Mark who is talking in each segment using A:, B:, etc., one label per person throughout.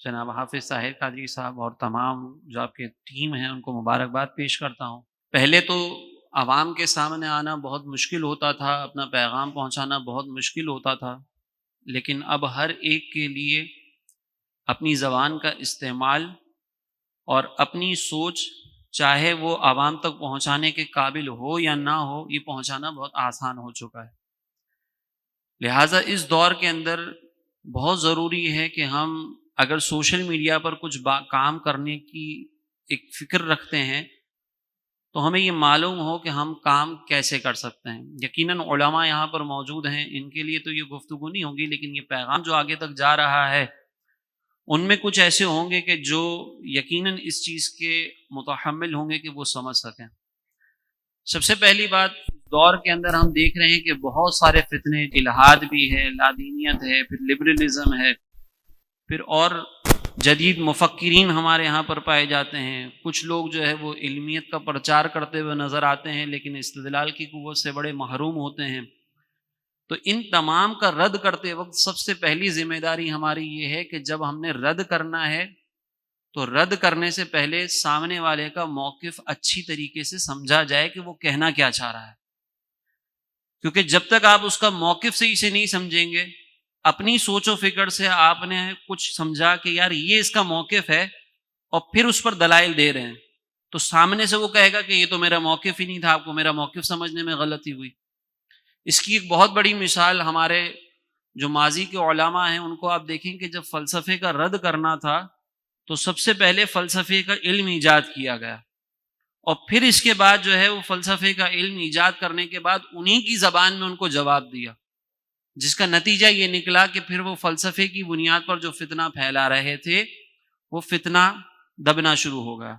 A: جناب حافظ طاہر قادری صاحب اور تمام جو آپ کے ٹیم ہیں ان کو مبارکباد پیش کرتا ہوں۔ پہلے تو عوام کے سامنے آنا بہت مشکل ہوتا تھا، اپنا پیغام پہنچانا بہت مشکل ہوتا تھا، لیکن اب ہر ایک کے لیے اپنی زبان کا استعمال اور اپنی سوچ چاہے وہ عوام تک پہنچانے کے قابل ہو یا نہ ہو، یہ پہنچانا بہت آسان ہو چکا ہے۔ لہٰذا اس دور کے اندر بہت ضروری ہے کہ ہم اگر سوشل میڈیا پر کچھ کام کرنے کی ایک فکر رکھتے ہیں تو ہمیں یہ معلوم ہو کہ ہم کام کیسے کر سکتے ہیں۔ یقیناً علماء یہاں پر موجود ہیں، ان کے لیے تو یہ گفتگو نہیں ہوگی، لیکن یہ پیغام جو آگے تک جا رہا ہے ان میں کچھ ایسے ہوں گے کہ جو یقیناً اس چیز کے متحمل ہوں گے کہ وہ سمجھ سکیں۔ سب سے پہلی بات، دور کے اندر ہم دیکھ رہے ہیں کہ بہت سارے فتنے، الحاد بھی ہے، لادینیت ہے، پھر لبرلزم ہے، پھر اور جدید مفکرین ہمارے یہاں پر پائے جاتے ہیں۔ کچھ لوگ جو ہے وہ علمیت کا پرچار کرتے ہوئے نظر آتے ہیں لیکن استدلال کی قوت سے بڑے محروم ہوتے ہیں۔ تو ان تمام کا رد کرتے وقت سب سے پہلی ذمہ داری ہماری یہ ہے کہ جب ہم نے رد کرنا ہے تو رد کرنے سے پہلے سامنے والے کا موقف اچھی طریقے سے سمجھا جائے کہ وہ کہنا کیا چاہ رہا ہے، کیونکہ جب تک آپ اس کا موقف سے اسے نہیں سمجھیں گے، اپنی سوچ و فکر سے آپ نے کچھ سمجھا کہ یار یہ اس کا موقف ہے اور پھر اس پر دلائل دے رہے ہیں، تو سامنے سے وہ کہے گا کہ یہ تو میرا موقف ہی نہیں تھا، آپ کو میرا موقف سمجھنے میں غلطی ہوئی۔ اس کی ایک بہت بڑی مثال ہمارے جو ماضی کے علماء ہیں ان کو آپ دیکھیں کہ جب فلسفے کا رد کرنا تھا تو سب سے پہلے فلسفے کا علم ایجاد کیا گیا، اور پھر اس کے بعد جو ہے وہ فلسفے کا علم ایجاد کرنے کے بعد انہی کی زبان میں ان کو جواب دیا، جس کا نتیجہ یہ نکلا کہ پھر وہ فلسفے کی بنیاد پر جو فتنہ پھیلا رہے تھے وہ فتنہ دبنا شروع ہو گیا۔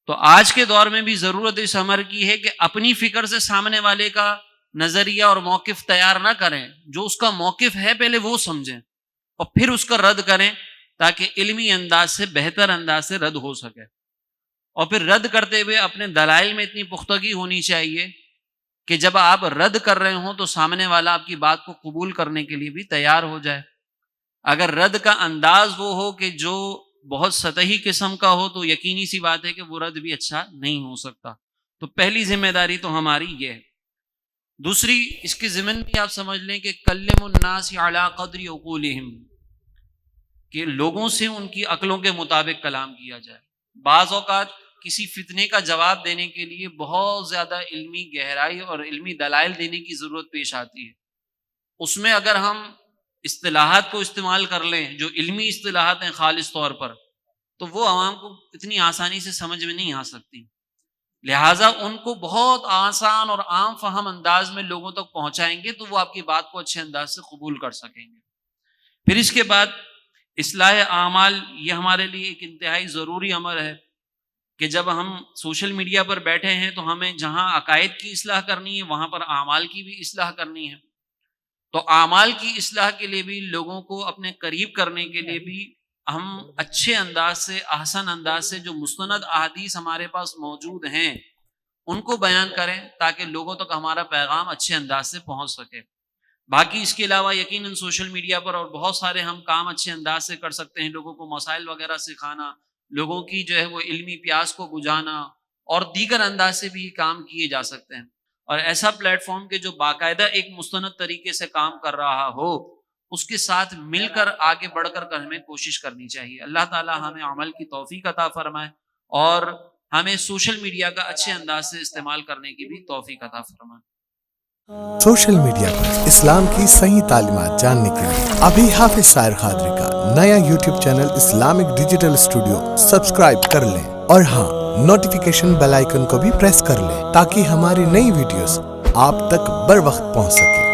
A: تو آج کے دور میں بھی ضرورت اس امر کی ہے کہ اپنی فکر سے سامنے والے کا نظریہ اور موقف تیار نہ کریں، جو اس کا موقف ہے پہلے وہ سمجھیں اور پھر اس کا رد کریں تاکہ علمی انداز سے، بہتر انداز سے رد ہو سکے۔ اور پھر رد کرتے ہوئے اپنے دلائل میں اتنی پختگی ہونی چاہیے کہ جب آپ رد کر رہے ہوں تو سامنے والا آپ کی بات کو قبول کرنے کے لیے بھی تیار ہو جائے۔ اگر رد کا انداز وہ ہو کہ جو بہت سطحی قسم کا ہو تو یقینی سی بات ہے کہ وہ رد بھی اچھا نہیں ہو سکتا۔ تو پہلی ذمہ داری تو ہماری یہ ہے۔ دوسری، اس کے ضمن بھی آپ سمجھ لیں کہ کلم الناس علی قدر عقولہم، کہ لوگوں سے ان کی عقلوں کے مطابق کلام کیا جائے۔ بعض اوقات کسی فتنے کا جواب دینے کے لیے بہت زیادہ علمی گہرائی اور علمی دلائل دینے کی ضرورت پیش آتی ہے۔ اس میں اگر ہم اصطلاحات کو استعمال کر لیں جو علمی اصطلاحات ہیں خالص طور پر، تو وہ عوام کو اتنی آسانی سے سمجھ میں نہیں آ سکتی، لہٰذا ان کو بہت آسان اور عام فہم انداز میں لوگوں تک پہنچائیں گے تو وہ آپ کی بات کو اچھے انداز سے قبول کر سکیں گے۔ پھر اس کے بعد اصلاح اعمال، یہ ہمارے لیے ایک انتہائی ضروری امر ہے کہ جب ہم سوشل میڈیا پر بیٹھے ہیں تو ہمیں جہاں عقائد کی اصلاح کرنی ہے وہاں پر اعمال کی بھی اصلاح کرنی ہے۔ تو اعمال کی اصلاح کے لیے بھی، لوگوں کو اپنے قریب کرنے کے لیے بھی ہم اچھے انداز سے، احسن انداز سے جو مستند احادیث ہمارے پاس موجود ہیں ان کو بیان کریں تاکہ لوگوں تک ہمارا پیغام اچھے انداز سے پہنچ سکے۔ باقی اس کے علاوہ یقیناً سوشل میڈیا پر اور بہت سارے ہم کام اچھے انداز سے کر سکتے ہیں، لوگوں کو مسائل وغیرہ سکھانا، لوگوں کی جو ہے وہ علمی پیاس کو بجھانا، اور دیگر انداز سے بھی یہ کام کیے جا سکتے ہیں۔ اور ایسا پلیٹ فارم کہ جو باقاعدہ ایک مستند طریقے سے کام کر رہا ہو، اس کے ساتھ مل کر آگے بڑھ کر ہمیں کوشش کرنی چاہیے۔ اللہ تعالی ہمیں عمل کی توفیق عطا فرمائے اور ہمیں سوشل میڈیا کا اچھے انداز سے استعمال کرنے کی بھی توفیق عطا فرمائے۔
B: سوشل میڈیا پر اسلام کی صحیح تعلیمات جاننے کے لیے ابھی حافظ طاہر قادری کا نیا YouTube channel Islamic digital studio subscribe کر لیں، اور ہاں، نوٹیفیکیشن بیل آئیکن کو بھی پریس کر لیں تاکہ ہماری نئی ویڈیوز آپ تک بر وقت پہنچ سکے۔